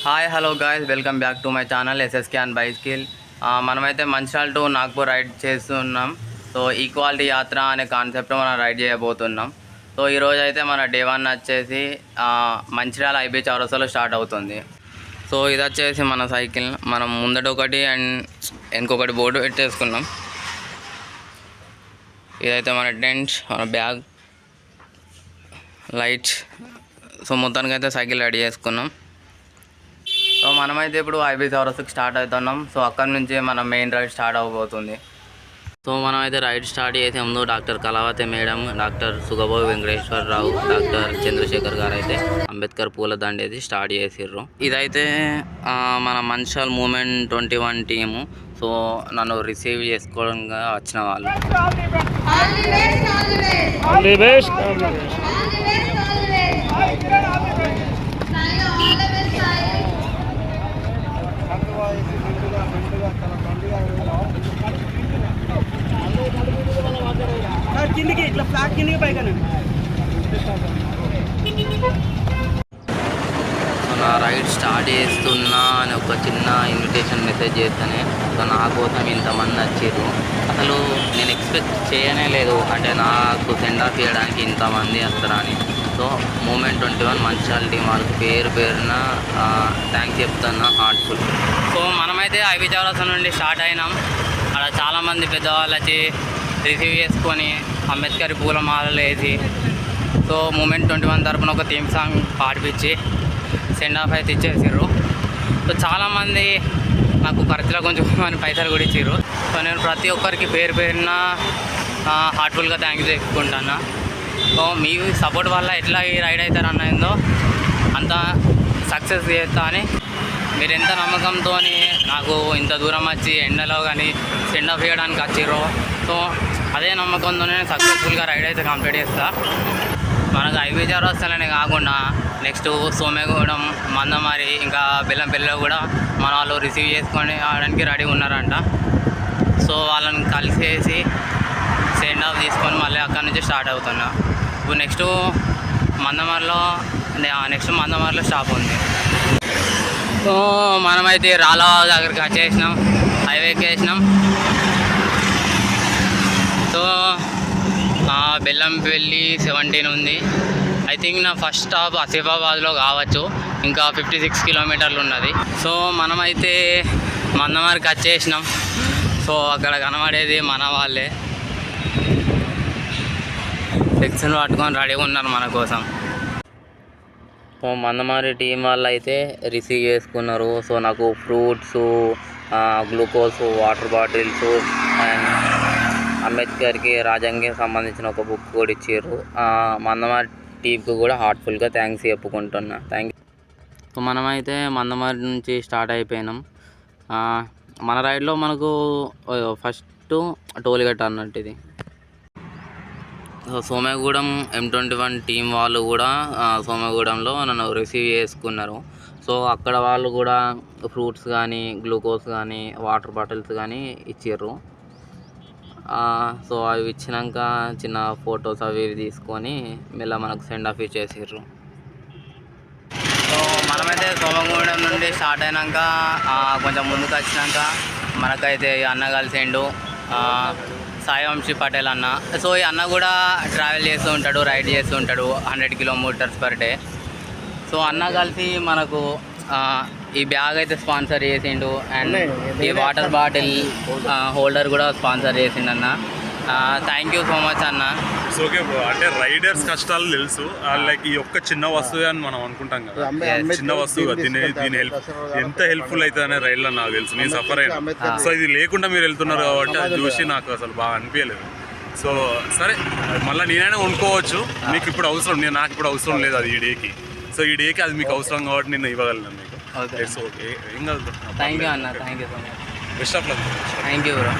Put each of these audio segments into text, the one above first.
Hi hello guys, welcome back to my channel SSK and bicycle. మనమైతే Mancherial to Nagpur ride చేస్తున్నాం. So equality యాత్ర అనే concept మనం ride చేయబోతున్నాం. సో ఈరోజు అయితే మన డే 1 వచ్చేసి మంచిర్యాల ఐబీ చౌరస్తాలో స్టార్ట్ అవుతుంది. సో ఇది వచ్చేసి మన సైకిల్, మనం ముందట ఒకటి అండ్ ఇంకొకటి బోర్డు పెట్టేసుకున్నాం. ఇదైతే మన టెంట్, మన బ్యాగ్, లైట్స్. సో మొత్తానికి అయితే సైకిల్ రెడీ చేసుకున్నాం. సో మనమైతే ఇప్పుడు ఐబీ చౌరస్తాకి స్టార్ట్ అవుతున్నాం. సో అక్కడి నుంచి మన మెయిన్ రైడ్ స్టార్ట్ అవబోతుంది. సో మనమైతే రైడ్ స్టార్ట్ చేసే ముందు డాక్టర్ కళావతి మేడం, డాక్టర్ సుగబోయ్ వెంకటేశ్వరరావు, డాక్టర్ చంద్రశేఖర్ గారు అయితే అంబేద్కర్ పూల దండేది స్టార్ట్ చేసిర్రు. ఇదైతే మన మంచిర్యాల మూమెంట్ 21 టీము. సో నన్ను రిసీవ్ చేసుకోవడంగా వచ్చిన వాళ్ళు. కిందికి ఇట్లా ఫ్లాట్ కిందికి పైగా నా రైడ్ స్టార్ట్ చేస్తున్నా అని ఒక చిన్న ఇన్విటేషన్ మెసేజ్ చేస్తేనే సో నా కోసం ఇంతమంది వచ్చారు. అసలు నేను ఎక్స్పెక్ట్ చేయనే లేదు, అంటే నాకు సెండ్ ఆఫ్ చేయడానికి ఇంతమంది వస్తారని. సో మూమెంట్ 21 మంచిర్యాల టీం వాళ్ళకి పేరున థ్యాంక్స్ చెప్తున్నా, హార్ట్ఫుల్. సో మనమైతే ఐబీ చౌరస్తా నుండి స్టార్ట్ అయినాం. అక్కడ చాలామంది పెద్దవాళ్ళు వచ్చి రిసీవ్ చేసుకొని అంబేద్కర్ పూల మాలలు వేసి సో మూమెంట్ 21 తరపున ఒక థీమ్ సాంగ్ పాడిపించి సెండ్ ఆఫ్ అయితే ఇచ్చేసారు. సో చాలామంది నాకు ఖర్చులో కొంచెం పైసలు కూడా ఇచ్చారు. సో నేను ప్రతి ఒక్కరికి పేరున హార్ట్ఫుల్గా థ్యాంక్స్ చెప్పుకుంటాను. సో మీ సపోర్ట్ వల్ల ఎట్లా ఈ రైడ్ అవుతారు అన్నదో అంత సక్సెస్ చేస్తా అని మీరు ఎంత నమ్మకంతో నాకు ఇంత దూరం వచ్చి ఎండలో కానీ సెండ్ ఆఫ్ చేయడానికి వచ్చిర్రో, సో అదే నమ్మకంతోనే సక్సెస్ఫుల్గా రైడ్ అయితే కంప్లీట్ చేస్తా. మనకు ఐబీ చౌరస్తాలనే కాకుండా నెక్స్ట్ సోమేగూడెం, మందమారి, ఇంకా బెల్లంపల్లిలో కూడా మన వాళ్ళు రిసీవ్ చేసుకొని ఆడడానికి రెడీ ఉన్నారంట. సో వాళ్ళని కలిసేసి సెండ్ ఆఫ్ తీసుకొని మళ్ళీ అక్కడి నుంచి స్టార్ట్ అవుతున్నా. ఇప్పుడు నెక్స్ట్ మందమారిలో స్టాప్ ఉంది. సో మనమైతే రాలా దగ్గరికి వచ్చేసినాం, హైవేకి వేసినాం. సో బెల్లంపల్లి 17 ఉంది. ఐ థింక్ నా ఫస్ట్ స్టాప్ ఆసిఫాబాద్లో కావచ్చు, ఇంకా 56 కిలోమీటర్లు ఉన్నది. సో మనమైతే మందమారికి వచ్చేసినాం. సో అక్కడ కనబడేది మన వాళ్ళే సెక్షన్ పట్టుకొని రెడీగా ఉన్నారు మన కోసం. సో మందమారి టీం వాళ్ళు అయితే రిసీవ్ చేసుకున్నారు. సో నాకు fruits, glucose, water bottles and అంబేద్కర్కి రాజ్యాంగం సంబంధించిన ఒక బుక్ కూడా ఇచ్చారు. మందమారి టీంకి కూడా హార్ట్ఫుల్గా థ్యాంక్స్ చెప్పుకుంటున్నా. Thank you. సో మనమైతే మందమారి నుంచి స్టార్ట్ అయిపోయినాం. మన రైడ్లో మనకు ఫస్ట్ టోల్గేట్ అన్నట్టు ఇది. సో సోమేగూడెం M21 టీం వాళ్ళు కూడా సోమేగూడెంలో నన్ను రిసీవ్ చేసుకున్నారు. సో అక్కడ వాళ్ళు కూడా ఫ్రూట్స్ కానీ, గ్లూకోజ్ కానీ, వాటర్ బాటిల్స్ కానీ ఇచ్చారు. సో అవి ఇచ్చినాక చిన్న ఫొటోస్ అవి తీసుకొని మెల్ల మనకు సెండ్ ఆఫ్ ఇచ్చేసారు. సో మనమైతే సోమగూడెం నుండి స్టార్ట్ అయినాక కొంచెం ముందుకు వచ్చినాక మనకైతే అన్న కలిసిండు, సాయి వంశీ పటేల్ అన్న. సో ఈ అన్న కూడా ట్రావెల్ చేస్తూ ఉంటాడు, రైడ్ చేస్తూ ఉంటాడు 100 కిలోమీటర్స్ పర్ డే. సో అన్న కలిసి మనకు ఈ బ్యాగ్ అయితే స్పాన్సర్ చేసిండు అండ్ ఈ వాటర్ బాటిల్ హోల్డర్ కూడా స్పాన్సర్ చేసిండు అన్న. థ్యాంక్ యూ సో మచ్ అన్న. ఓకే బ్రో, అంటే రైడర్స్ కష్టాలు తెలుసు, లైక్ ఈ ఒక్క చిన్న వస్తువు అని మనం అనుకుంటాం కదా, చిన్న వస్తువు దీని హెల్ప్ ఎంత హెల్ప్ఫుల్ అవుతుంది అనే రైడ్లో నాకు తెలుసు, నేను సఫర్ అయినా. సో ఇది లేకుండా మీరు వెళ్తున్నారు కాబట్టి అది చూసి నాకు అసలు బాగా అనిపించలేదు. సో సరే, మళ్ళీ నేనైనా కొనుక్కోవచ్చు, మీకు ఇప్పుడు అవసరం, నాకు ఇప్పుడు అవసరం లేదు అది ఈ డేకి. సో ఈ డేకి అది మీకు అవసరం కాబట్టి నేను ఇవ్వగలను మీకు. ఇట్స్ ఓకే, ఏం కాదు. థ్యాంక్ యూ అన్న, thank you so much. Best of luck. Thank you bro.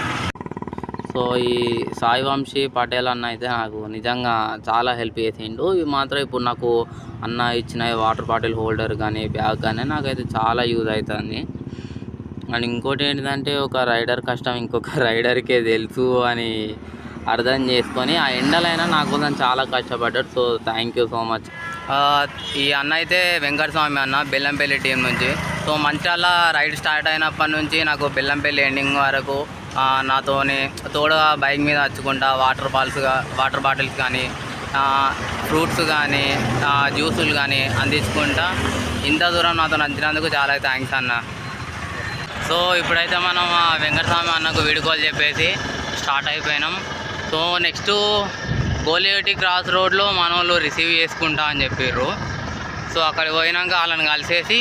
So ఈ సాయి వంశీ పటేల్ అన్న అయితే నాకు నిజంగా చాలా హెల్ప్ చేసిండు. ఇవి మాత్రం ఇప్పుడు నాకు అన్న ఇచ్చిన వాటర్ బాటిల్ హోల్డర్ కానీ, బ్యాగ్ కానీ నాకైతే చాలా యూజ్ అవుతుంది. అండ్ ఇంకోటి ఏంటంటే, ఒక రైడర్ కష్టం ఇంకొక రైడర్కే తెలుసు అని అర్థం చేసుకొని ఆ ఎండలైనా నా కోసం చాలా కష్టపడ్డాడు. So thank you so much. ఈ అన్న అయితే వెంకటస్వామి అన్న బెల్లంపల్లి టీం నుంచి. సో మంచిర్యాల రైడ్ స్టార్ట్ అయినప్పటి నుంచి నాకు బెల్లంపల్లి ఎండింగ్ వరకు నాతోని తోడుగా బైక్ మీద వచ్చుకుంటా వాటర్ బాటిల్స్ కానీ ఫ్రూట్స్ కానీ జ్యూసులు కానీ అందించుకుంటా ఇంత దూరం నాతో నచ్చినందుకు చాలా థ్యాంక్స్ అన్న. సో ఇప్పుడైతే మనం వెంకటస్వామి అన్నకు వీడుకోలు చెప్పేసి స్టార్ట్ అయిపోయినాం. సో నెక్స్ట్ గోలిగట్టి క్రాస్ రోడ్లో మన వాళ్ళు రిసీవ్ చేసుకుంటా అని చెప్పారు. సో అక్కడికి పోయినాక వాళ్ళని కలిసేసి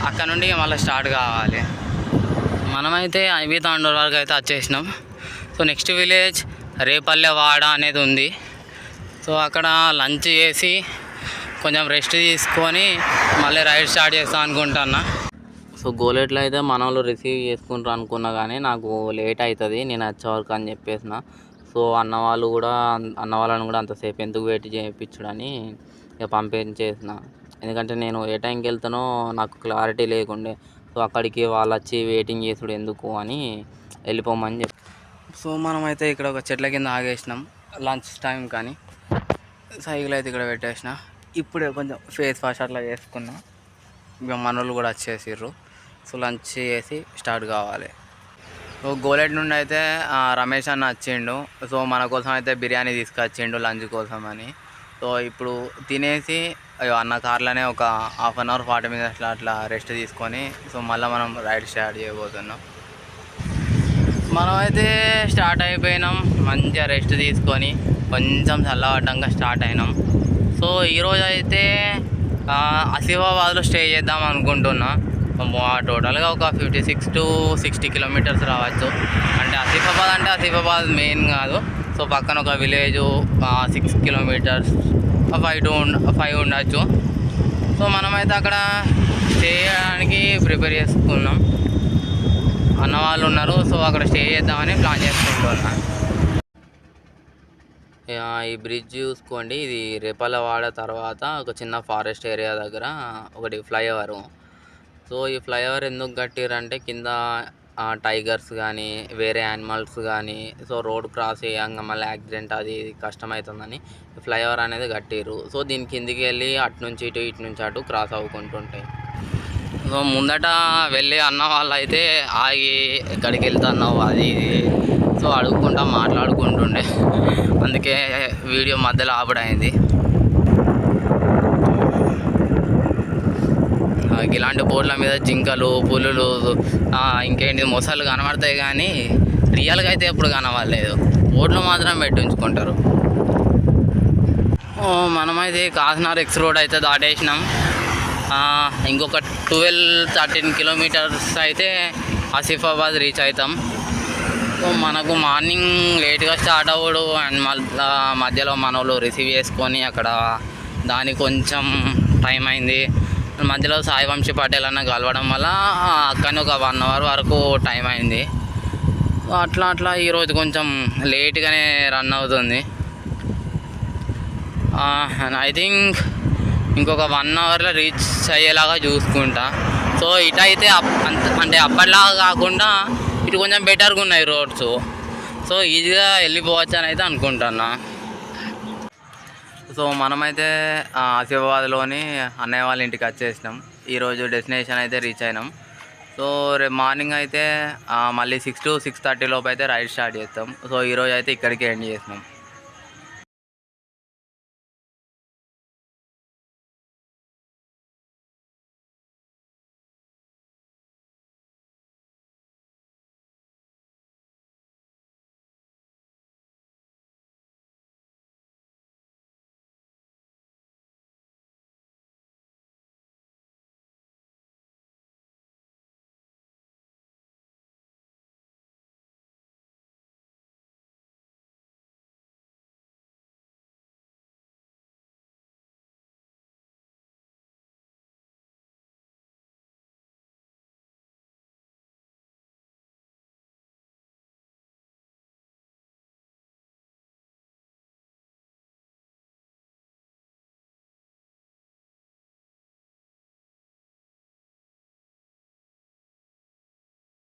అక్కడ నుండి మళ్ళీ స్టార్ట్ కావాలి. మనమైతే ఐబీ తాండూరు వరకు అయితే వచ్చేసినాం. సో నెక్స్ట్ విలేజ్ రేపల్లెవాడ అనేది ఉంది. సో అక్కడ లంచ్ చేసి కొంచెం రెస్ట్ తీసుకొని మళ్ళీ రైడ్ స్టార్ట్ చేస్తాం అనుకుంటున్నా. సో గోలెట్లో అయితే మన వాళ్ళు రిసీవ్ చేసుకుంటారు అనుకున్నా కానీ నాకు లేట్ అవుతుంది నేను వచ్చే వరకు అని చెప్పేసిన. సో అన్న వాళ్ళని కూడా అంతసేపు ఎందుకు వెయిట్ చేయించడని ఇక పంపించేసిన. ఎందుకంటే నేను ఏ టైంకి వెళ్తానో నాకు క్లారిటీ లేకుండే. సో అక్కడికి వాళ్ళు వచ్చి వెయిటింగ్ చేసుడు ఎందుకు అని వెళ్ళిపోమని చెప్పి. సో మనమైతే ఇక్కడ ఒక చెట్ల కింద ఆగేసినాం లంచ్ టైం కానీ. సైకిల్ అయితే ఇక్కడ పెట్టేసిన. ఇప్పుడే కొంచెం ఫేస్ వాష్ అట్లా చేసుకున్నా. ఇక మనోళ్ళు కూడా వచ్చేసిర్రు. సో లంచ్ చేసి స్టార్ట్ కావాలి. సో గోలెట్ నుండి అయితే రమేష్ అన్న వచ్చిండు. సో మన కోసం అయితే బిర్యానీ తీసుకొచ్చిండు లంచ్ కోసం అని. సో ఇప్పుడు తినేసి అన్న కార్లోనే ఒక 1/2 అవర్ 40 minutes అట్లా రెస్ట్ తీసుకొని సో మళ్ళీ మనం రైడ్ స్టార్ట్ చేయబోతున్నాం. మనమైతే స్టార్ట్ అయిపోయినాం. మంచిగా రెస్ట్ తీసుకొని కొంచెం చల్లబడ్డాక స్టార్ట్ అయినాం. సో ఈరోజు అయితే ఆసిఫాబాద్లో స్టే చేద్దాం అనుకుంటున్నా. టోటల్గా ఒక 56 to 60 kilometers రావచ్చు. అంటే ఆసిఫాబాద్ మెయిన్ కాదు. సో పక్కన ఒక విలేజ్ 6 kilometers 5 ఉండొచ్చు. సో మనమైతే అక్కడ స్టే చేయడానికి ప్రిపేర్ చేసుకున్నాం. అన్న వాళ్ళు ఉన్నారు. సో అక్కడ స్టే చేద్దామని ప్లాన్ చేసుకుంటున్నా. ఈ బ్రిడ్జ్ చూసుకోండి. ఇది రేపల్లవాడ తర్వాత ఒక చిన్న ఫారెస్ట్ ఏరియా దగ్గర ఒకటి ఫ్లైఓవర్. సో ఈ ఫ్లైఓవర్ ఎందుకు కట్టిరంటే కింద టైగర్స్ కానీ వేరే యానిమల్స్ కానీ సో రోడ్ క్రాస్ చేయంగా మళ్ళీ యాక్సిడెంట్ అది కష్టమవుతుందని ఫ్లైఓవర్ అనేది కట్టిరు. సో దీని కిందికి వెళ్ళి అటు నుంచి ఇటు నుంచి అటు క్రాస్ అవ్వుకుంటుంటాయి. సో ముందట వెళ్ళి అన్న వాళ్ళు అయితే ఆగి ఎక్కడికి వెళ్తున్నావు అది ఇది సో అడుగుకుంటా మాట్లాడుకుంటుండే. అందుకే వీడియో మధ్యలో ఆపడైంది. ఇలాంటి బోర్డుల మీద జింకలు పులులు ఇంకేంటి మొసళ్ళు కనబడతాయి కానీ రియల్గా అయితే ఎప్పుడు కనబడలేదు. బోర్డులు మాత్రం పెట్టి ఉంచుకుంటారు. మనమైతే కాకినాడ ఎక్స్ రోడ్ అయితే దాటేసినాం. ఇంకొక 12-13 kilometers అయితే ఆసిఫాబాద్ రీచ్ అవుతాం. సో మనకు మార్నింగ్ లేట్గా స్టార్ట్ అవ్వడు అండ్ మధ్యలో మన వాళ్ళు రిసీవ్ చేసుకొని అక్కడ దానికి కొంచెం టైం అయింది. మధ్యలో సాయి వంశీ పటేల్ అన్న కలవడం వల్ల అక్కడనే ఒక 1 hour వరకు టైం అయింది. అట్లా ఈరోజు కొంచెం లేట్గానే రన్ అవుతుంది. ఐ థింక్ ఇంకొక 1 hourలో రీచ్ అయ్యేలాగా చూసుకుంటా. సో ఇటైతే అంటే అప్పటిలాగా కాకుండా ఇటు కొంచెం బెటర్గా ఉన్నాయి రోడ్స్. సో ఈజీగా వెళ్ళిపోవచ్చు అని అయితే అనుకుంటున్నా. సో మనమైతే ఆసిఫాబాద్లోని అన్నయ్య వాళ్ళ ఇంటికి వచ్చేసినాం. ఈరోజు డెస్టినేషన్ అయితే రీచ్ అయినాం. సో రేపు మార్నింగ్ అయితే మళ్ళీ 6 to 6:30 లోపు అయితే రైడ్ స్టార్ట్ చేస్తాం. సో ఈరోజు అయితే ఇక్కడికి ఎండ్ చేసినాం.